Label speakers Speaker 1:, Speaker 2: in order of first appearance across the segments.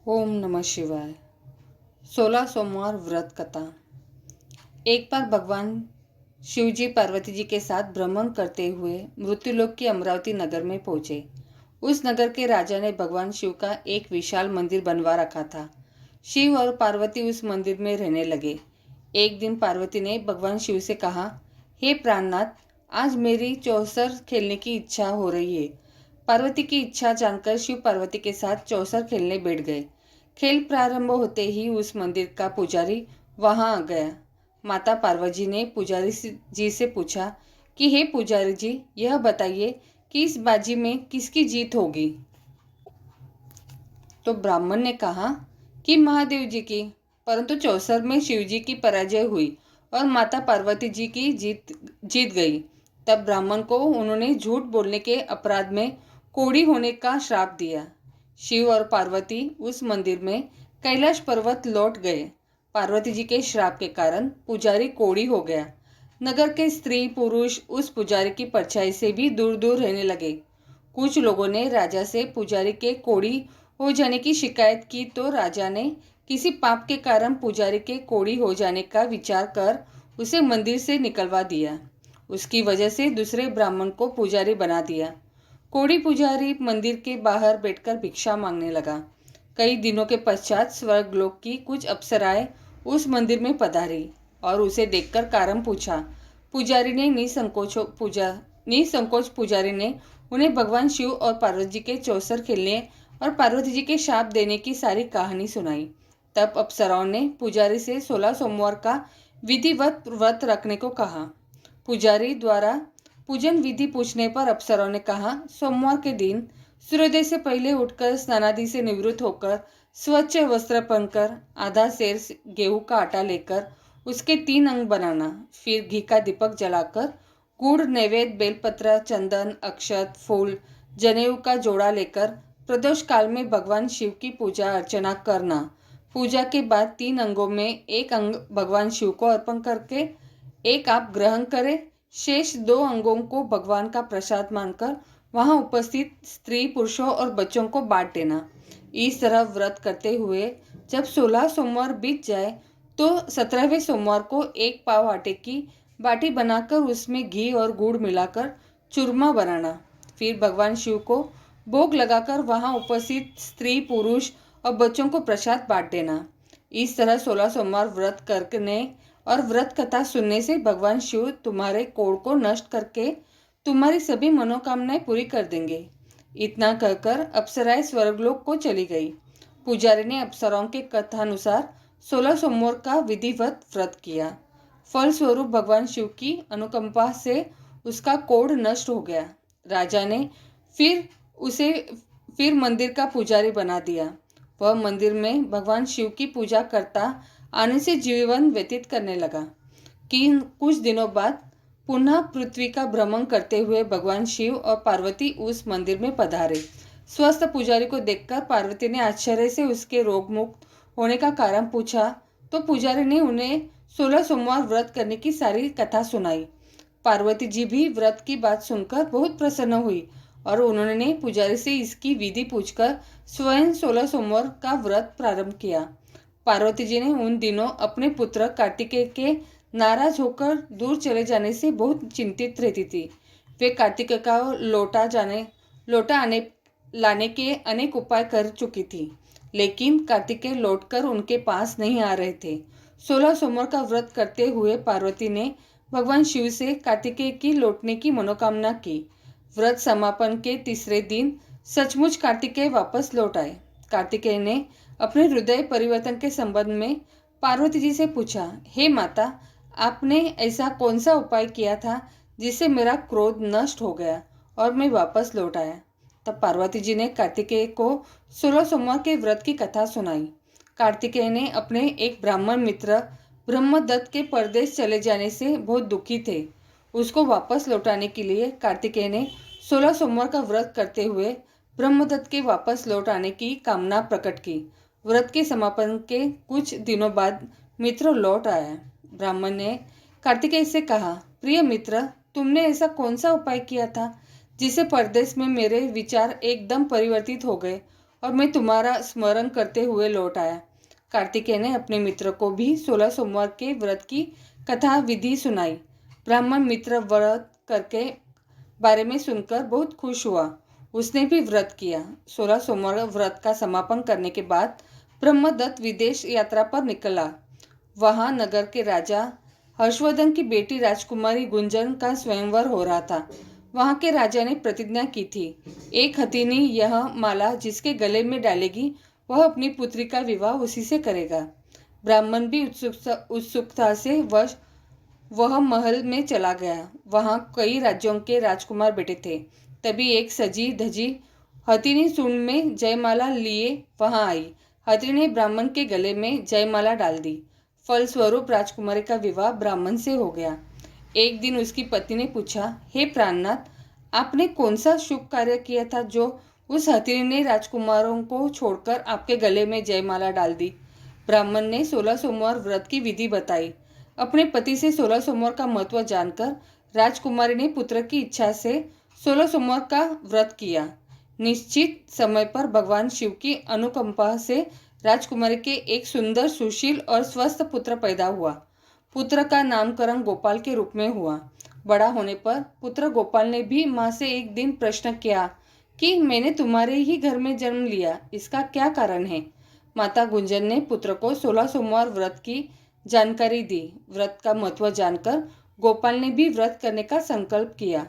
Speaker 1: ओम नमः शिवाय। 16 सोमवार व्रत कथा। एक बार भगवान शिवजी पार्वती जी के साथ भ्रमण करते हुए मृत्युलोक की अमरावती नगर में पहुंचे। उस नगर के राजा ने भगवान शिव का एक विशाल मंदिर बनवा रखा था। शिव और पार्वती उस मंदिर में रहने लगे। एक दिन पार्वती ने भगवान शिव से कहा, हे प्राणनाथ, आज मेरी चौसर खेलने की इच्छा हो रही है। पार्वती की इच्छा जानकर शिव पार्वती के साथ चौसर खेलने बैठ गए। खेल प्रारंभ होते ही उस मंदिर का पुजारी वहां आ गया। माता पार्वती ने पुजारी जी से पूछा कि हे पुजारी जी, यह बताइए कि इस बाजी में किसकी जीत होगी। तो ब्राह्मण ने कहा कि महादेव जी की, परंतु चौसर में शिव जी की पराजय हुई और माता पार्वती जी की जीत गई। तब ब्राह्मण को उन्होंने झूठ बोलने के अपराध में कोढ़ी होने का श्राप दिया। शिव और पार्वती उस मंदिर में कैलाश पर्वत लौट गए। पार्वती जी के श्राप के कारण पुजारी कोढ़ी हो गया। नगर के स्त्री पुरुष उस पुजारी की परछाई से भी दूर दूर रहने लगे। कुछ लोगों ने राजा से पुजारी के कोढ़ी हो जाने की शिकायत की तो राजा ने किसी पाप के कारण पुजारी के कोढ़ी हो जाने का विचार कर उसे मंदिर से निकलवा दिया। उसकी वजह से दूसरे ब्राह्मण को पुजारी बना दिया। कोढ़ी पुजारी मंदिर के बाहर बैठकर भिक्षा मांगने लगा। कई दिनों के पश्चात स्वर्गलोक की कुछ अप्सराएं उस मंदिर में पधारी और उसे देखकर कारण पूछा। पुजारी ने निसंकोच पुजारी ने उन्हें भगवान शिव और पार्वती जी के चौसर खेलने और पार्वती जी के शाप देने की सारी कहानी सुनाई। तब अप्सराओं ने पुजारी से 16 सोमवार का विधिवत व्रत रखने को कहा। पुजारी द्वारा पूजन विधि पूछने पर अप्सराओं ने कहा, सोमवार के दिन सूर्योदय से पहले उठकर स्नानादि से निवृत्त होकर स्वच्छ वस्त्र पहनकर आधा सेर गेहूं का आटा लेकर उसके 3 अंग बनाना, फिर घी का दीपक जलाकर गुड़ नैवेद्य बेलपत्र चंदन अक्षत फूल जनेऊ का जोड़ा लेकर प्रदोष काल में भगवान शिव की पूजा अर्चना करना। पूजा के बाद 3 अंगों में एक अंग भगवान शिव को अर्पण करके एक आप ग्रहण करें। शेष 2 अंगों को भगवान का प्रसाद मानकर वहां उपस्थित स्त्री पुरुषों और बच्चों को बांट देना। इस तरह व्रत करते हुए जब 16 सोमवार बीत जाए तो 17वें सोमवार को 1 पाव आटे की बाटी बनाकर उसमें घी और गुड़ मिलाकर चूरमा बनाना। फिर भगवान शिव को भोग लगाकर वहां उपस्थित स्त्री पुरुष और बच्चों को प्रसाद बांट देना। इस तरह 16 सोमवार व्रत करने और व्रत कथा सुनने से भगवान शिव तुम्हारे कोढ़ को नष्ट करके तुम्हारी सभी मनोकामनाएं पूरी कर देंगे। इतना कहकर अप्सराएं स्वर्गलोक को चली गई। पुजारी ने अप्सराओं के कथानुसार 16 सोमवार का विधिवत व्रत किया। फलस्वरूप भगवान शिव की अनुकंपा से उसका कोढ़ नष्ट हो गया। राजा ने फिर मंदिर का पुजारी बना दिया। वह मंदिर में भगवान शिव की पूजा करता आने से जीवन व्यतीत करने लगा। कुछ दिनों बाद पुनः पृथ्वी का भ्रमण करते हुए भगवान शिव और पार्वती उस मंदिर में पधारे। स्वस्थ पुजारी को देखकर पार्वती ने आश्चर्य से उसके रोग मुक्त होने का कारण पूछा तो पुजारी ने उन्हें 16 सोमवार व्रत करने की सारी कथा सुनाई। पार्वती जी भी व्रत की बात सुनकर बहुत प्रसन्न हुई और उन्होंने पुजारी से इसकी विधि पूछकर स्वयं 16 सोमवार का व्रत प्रारंभ किया। पार्वती जी ने उन दिनों अपने पुत्र कार्तिकेय के नाराज होकर दूर चले जाने से बहुत चिंतित रहती थी। वे कार्तिकेय का लौटा लाने के अनेक उपाय कर चुकी थी, लेकिन कार्तिकेय लौटकर उनके पास नहीं आ रहे थे। 16 सोमवार का व्रत करते हुए पार्वती ने भगवान शिव से कार्तिकेय की लौटने की मनोकामना की। व्रत समापन के तीसरे दिन सचमुच कार्तिकेय वापस लौट आए। कार्तिकेय ने अपने हृदय परिवर्तन के संबंध में पार्वती जी से पूछा, हे माता, आपने ऐसा कौन सा उपाय किया था जिससे मेरा क्रोध नष्ट हो गया और मैं वापस लौट आया। तब पार्वती जी ने कार्तिकेय को 16 सोमवार के व्रत की कथा सुनाई। कार्तिकेय ने अपने एक ब्राह्मण मित्र ब्रह्मदत्त के परदेश चले जाने से बहुत दुखी थे। उसको वापस लौटाने के लिए कार्तिकेय ने 16 सोमवार का व्रत करते हुए ब्रह्मदत्त के वापस लौट आने की कामना प्रकट की। व्रत के समापन के कुछ दिनों बाद मित्र लौट आया। ब्राह्मण ने कार्तिकेय से कहा, प्रिय मित्र, तुमने ऐसा कौन सा उपाय किया था जिससे परदेश में मेरे विचार एकदम परिवर्तित हो गए और मैं तुम्हारा स्मरण करते हुए लौट आया। कार्तिकेय ने अपने मित्र को भी 16 सोमवार के व्रत की कथा विधि सुनाई। ब्राह्मण मित्र व्रत करके बारे में सुनकर बहुत खुश हुआ। उसने भी व्रत किया। 16 सोमवार व्रत का समापन करने के बाद ब्रह्मदत्त विदेश यात्रा पर निकला। वहां नगर के राजा हर्षवर्धन की बेटी राजकुमारी गुंजन का स्वयंवर हो रहा था। वहां के राजा ने प्रतिज्ञा की थी, एक हथिनी यह माला जिसके गले में डालेगी वह अपनी पुत्री का विवाह उसी से करेगा। ब्राह्मण भी उत्सुकता से वह महल में चला गया। वहां कई राज्यों के राजकुमार बैठे थे। तभी एक सजी धजी हथिनी सूंड में जयमाला लिए वहां आई। हथिनी ने ब्राह्मण के गले में जयमाला डाल दी। फलस्वरूप राजकुमारी का विवाह ब्राह्मण से हो गया। एक दिन उसकी पत्नी ने पूछा, हे प्राणनाथ, आपने कौन सा शुभ कार्य किया था जो उस हथिनी ने राजकुमारों को छोड़कर आपके गले में जयमाला डाल दी? ब्राह्मण ने 16 सोमवार व्रत की विधि बताई। अपने पति से 16 सोमवार का महत्व जानकर राजकुमारी ने पुत्र की इच्छा से 16 सोमवार का व्रत किया। निश्चित समय पर भगवान शिव की अनुकंपा से राजकुमारी के एक सुंदर, सुशील और स्वस्थ पुत्र पैदा हुआ। पुत्र का नामकरण गोपाल के रूप में हुआ। बड़ा होने पर पुत्र गोपाल ने भी माँ से एक दिन प्रश्न किया कि मैंने तुम्हारे ही घर में जन्म लिया, इसका क्या कारण है? माता गुंजन ने पुत्र को 16 सोमवार व्रत की जानकारी दी। व्रत का महत्व जानकर गोपाल ने भी व्रत करने का संकल्प किया।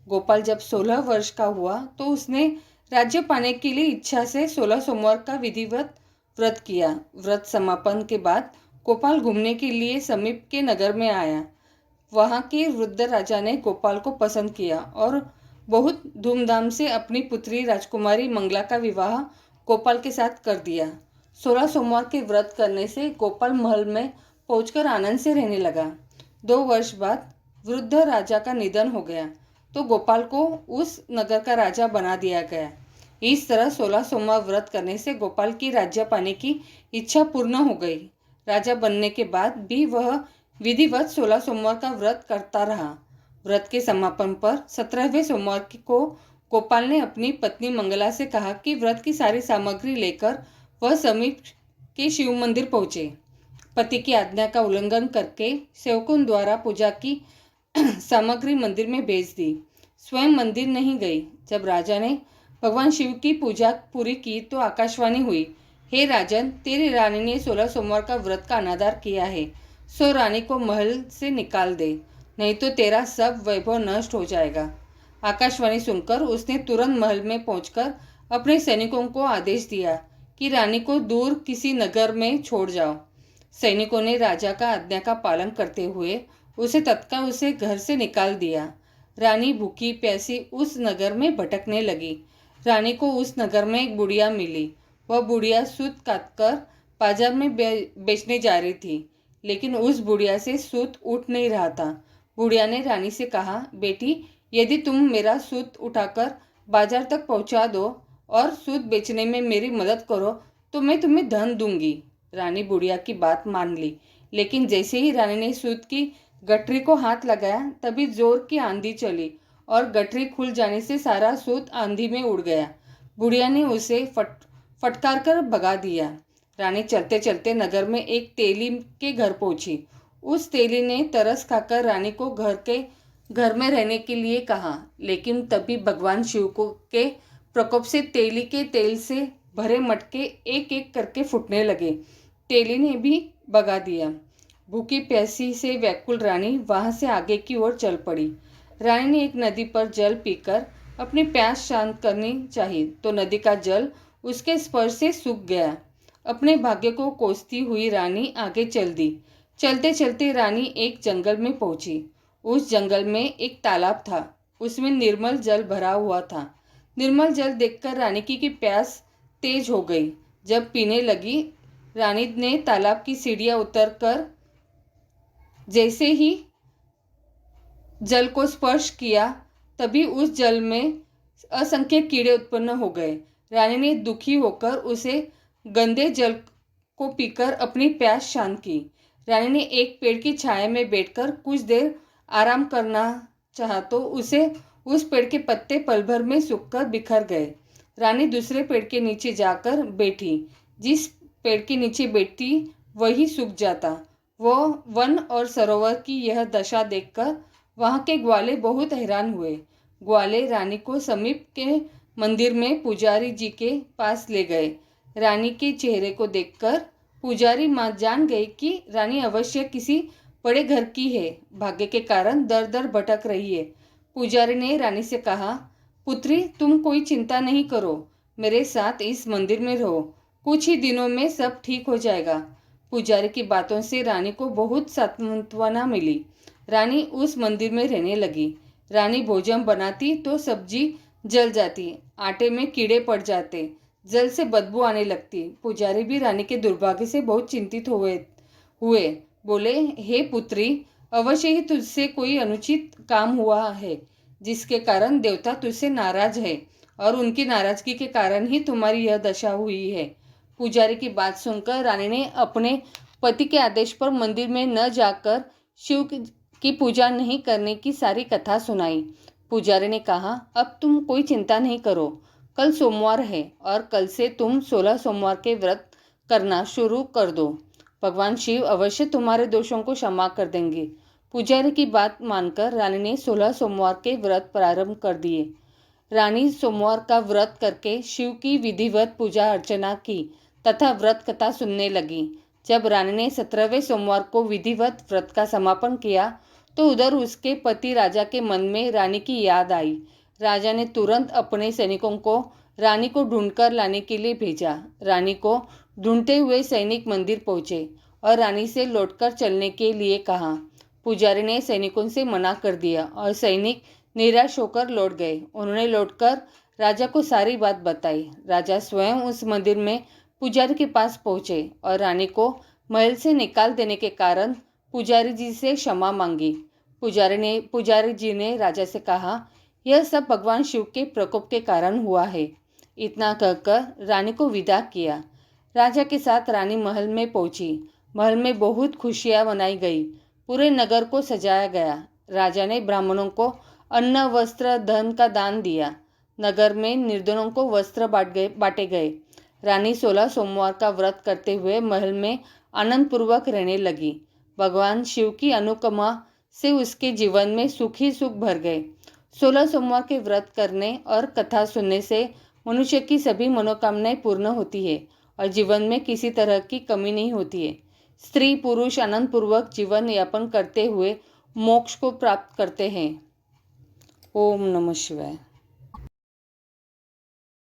Speaker 1: गोपाल जब 16 वर्ष का हुआ तो उसने राज्य पाने के लिए इच्छा से 16 सोमवार का विधिवत व्रत किया। व्रत समापन के बाद गोपाल घूमने के लिए समीप के नगर में आया। वहां के वृद्ध राजा ने गोपाल को पसंद किया और बहुत धूमधाम से अपनी पुत्री राजकुमारी मंगला का विवाह गोपाल के साथ कर दिया। 16 सोमवार के व्रत करने से गोपाल महल में पहुंचकर आनंद से रहने लगा। 2 वर्ष बाद वृद्ध राजा का निधन हो गया तो गोपाल को उस नगर का राजा बना दिया गया। इस तरह 16 सोमवार व्रत करने से गोपाल की राज्य पाने की इच्छा पूर्ण हो गई। राजा बनने के बाद भी वह विधिवत 16 सोमवार का व्रत करता रहा। व्रत के समापन पर 17वें सोमवार को गोपाल ने अपनी पत्नी मंगला से कहा कि व्रत की सारी सामग्री लेकर वह समीप के शिव मंदिर पहुंचे। पति की आज्ञा का उल्लंघन करके सेवकों द्वारा पूजा की सामग्री मंदिर में भेज दी। स्वयं मंदिर नहीं गई। जब राजा ने भगवान शिव की पूजा पूरी की तो आकाशवाणी हुई, हे राजन, तेरी रानी ने 16 सोमवार का व्रत का अनादर किया है, सो रानी को महल से निकाल दे, नहीं तो तेरा सब वैभव नष्ट हो जाएगा। आकाशवाणी सुनकर उसने तुरंत महल में पहुंचकर अपने सैनिकों को आदेश दिया कि रानी को दूर किसी नगर में छोड़ जाओ। सैनिकों ने राजा का आज्ञा का पालन करते हुए उसे तत्काल उसे घर से निकाल दिया। रानी भूखी प्यासी उस नगर में भटकने लगी। रानी को उस नगर में एक बुढ़िया मिली। वह बुढ़िया सूत काटकर बाजार में बेचने जा रही थी, लेकिन उस बुढ़िया से सूत उठ नहीं रहा था। बुढ़िया ने रानी से कहा, बेटी, यदि तुम मेरा सूत उठाकर बाजार तक पहुंचा दो और सूत बेचने में मेरी मदद करो तो मैं तुम्हें धन दूंगी। रानी बुढ़िया की बात मान ली, लेकिन जैसे ही रानी ने सूत की गठरी को हाथ लगाया तभी जोर की आंधी चली और गठरी खुल जाने से सारा सूत आंधी में उड़ गया। बुढ़िया ने उसे फटकार कर भगा दिया। रानी चलते चलते नगर में एक तेली के घर पहुंची। उस तेली ने तरस खाकर रानी को घर में रहने के लिए कहा, लेकिन तभी भगवान शिव के प्रकोप से तेली के तेल से भरे मटके एक एक करके फूटने लगे। तेली ने भी भगा दिया। भूखी प्यासी से व्याकुल रानी वहां से आगे की ओर चल पड़ी। रानी ने एक नदी पर जल पीकर अपनी प्यास शांत करनी चाहिए तो नदी का जल उसके स्पर्श से सूख गया। अपने भाग्य को कोसती हुई रानी आगे चल दी। चलते चलते रानी एक जंगल में पहुंची। उस जंगल में एक तालाब था। उसमें निर्मल जल भरा हुआ था। निर्मल जल देखकर रानी की प्यास तेज हो गई। जब पीने लगी, रानी ने तालाब की सीढ़ियां उतरकर जैसे ही जल को स्पर्श किया तभी उस जल में असंख्य कीड़े उत्पन्न हो गए। रानी ने दुखी होकर उसे गंदे जल को पीकर अपनी प्यास शांत की। रानी ने एक पेड़ की छाया में बैठकर कुछ देर आराम करना चाहा तो उस पेड़ के पत्ते पल भर में सूखकर बिखर गए। रानी दूसरे पेड़ के नीचे जाकर बैठी। जिस पेड़ के नीचे बैठती वही सूख जाता। वो वन और सरोवर की यह दशा देखकर वहाँ के ग्वाले बहुत हैरान हुए। ग्वाले रानी को समीप के मंदिर में पुजारी जी के पास ले गए। रानी के चेहरे को देखकर पुजारी माँ जान गई कि रानी अवश्य किसी बड़े घर की है, भाग्य के कारण दर दर भटक रही है। पुजारी ने रानी से कहा, पुत्री, तुम कोई चिंता नहीं करो, मेरे साथ इस मंदिर में रहो, कुछ ही दिनों में सब ठीक हो जाएगा। पुजारी की बातों से रानी को बहुत सांत्वना मिली। रानी उस मंदिर में रहने लगी। रानी भोजन बनाती तो सब्जी जल जाती, आटे में कीड़े पड़ जाते, जल से बदबू आने लगती। पुजारी भी रानी के दुर्भाग्य से बहुत चिंतित हुए। बोले, हे पुत्री, अवश्य ही तुझसे कोई अनुचित काम हुआ है, जिसके कारण देवता तुझसे नाराज है और उनकी नाराजगी के कारण ही तुम्हारी यह दशा हुई है। पुजारी की बात सुनकर रानी ने अपने पति के आदेश पर मंदिर में न जाकर शिव की पूजा नहीं करने की सारी कथा सुनाई। पुजारी ने कहा, अब तुम कोई चिंता नहीं करो, कल सोमवार है और कल से तुम 16 सोमवार के व्रत करना शुरू कर दो। भगवान शिव अवश्य तुम्हारे दोषों को क्षमा कर देंगे। पुजारी की बात मानकर रानी ने 16 सोमवार के व्रत प्रारंभ कर दिए। रानी सोमवार का व्रत करके शिव की विधिवत पूजा अर्चना की तथा व्रत कथा सुनने लगी। जब रानी ने 17वें सोमवार को विधिवत व्रत का समापन किया तो उधर उसके पति राजा के मन में रानी की याद आई। राजा ने तुरंत अपने सैनिकों को रानी को ढूंढकर लाने के लिए भेजा। रानी को ढूंढते हुए सैनिक मंदिर पहुंचे और रानी से लौटकर चलने के लिए कहा। पुजारी ने सैनिकों से मना कर दिया और सैनिक निराश होकर लौट गए। उन्होंने लौटकर राजा को सारी बात बताई। राजा स्वयं उस मंदिर में पुजारी के पास पहुंचे और रानी को महल से निकाल देने के कारण पुजारी जी से क्षमा मांगी। पुजारी जी ने राजा से कहा, यह सब भगवान शिव के प्रकोप के कारण हुआ है। इतना कहकर रानी को विदा किया। राजा के साथ रानी महल में पहुंची। महल में बहुत खुशियां मनाई गई। पूरे नगर को सजाया गया। राजा ने ब्राह्मणों को अन्न, वस्त्र, धन का दान दिया। नगर में निर्धनों को वस्त्र बांटे गए। रानी 16 सोमवार का व्रत करते हुए महल में आनंद पूर्वक रहने लगी। भगवान शिव की अनुकंपा से उसके जीवन में सुख ही सुख भर गए। 16 सोमवार के व्रत करने और कथा सुनने से मनुष्य की सभी मनोकामनाएं पूर्ण होती है और जीवन में किसी तरह की कमी नहीं होती है। स्त्री पुरुष आनंद पूर्वक जीवन यापन करते हुए मोक्ष को प्राप्त करते हैं। ओम नमः शिवाय।